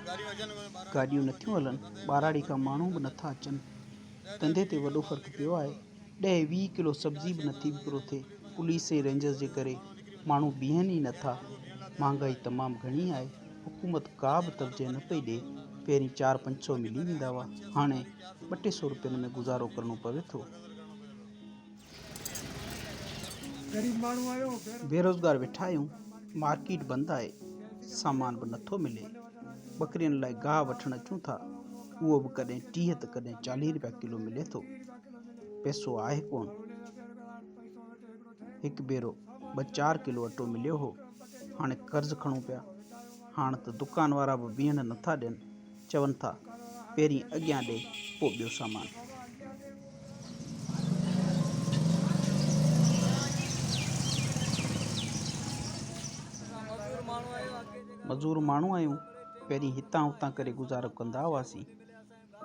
गाॾियूं नथियूं हलनि, ॿाराड़ी खां माण्हू बि नथा अचनि। धंधे ते वॾो फ़र्क़ु पियो आहे। 10-20 किलो सब्ज़ी बि नथी विकिरो थिए। पुलिस ऐं रेंजर्स जे करे माण्हू बीहनि ई नथा। महांगाई तमामु घणी आहे। हुकूमत का बि तवजह न पई ॾिए। पहिरीं 400-500 मिली वेंदा हुआ, हाणे 200 रुपयनि में गुज़ारो करिणो पवे थो। बेरोज़गार वेठा आहियूं। मार्केट बंदि आहे, सामान बि नथो मिले। बकरियुनि लाइ गाह वठणु अचूं था, उहो बि कॾहिं 30 त कॾहिं 40 रुपया किलो मिले थो। पैसो आहे कोन। हिकु भेरो 2-4 किलो अटो मिलियो हो, हाणे कर्ज़ु खणूं पिया। हाणे त दुकान वारा बि बीहण नथा ॾियनि, चवनि था पहिरीं अॻियां ॾे, पोइ ॿियो सामान। मज़ूर माण्हू आहियूं। पहिरीं हितां हुतां करे गुज़ारो कंदा हुआसीं,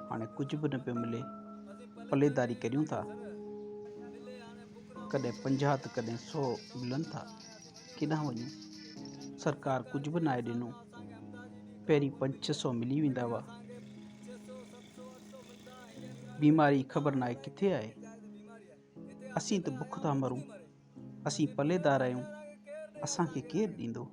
हाणे कुझु बि न पियो मिले। पलेदारी करियूं था, कॾहिं 50 त कॾहिं 100 मिलनि था। केॾां वञूं? सरकार कुझु बि नाहे ॾिनो। पहिरीं 500-600 मिली वेंदा हुआ। बीमारी ख़बर नाहे किथे आहे। असीं त बुख था मरूं। असीं पलेदार आहियूं, असांखे केरु ॾींदो?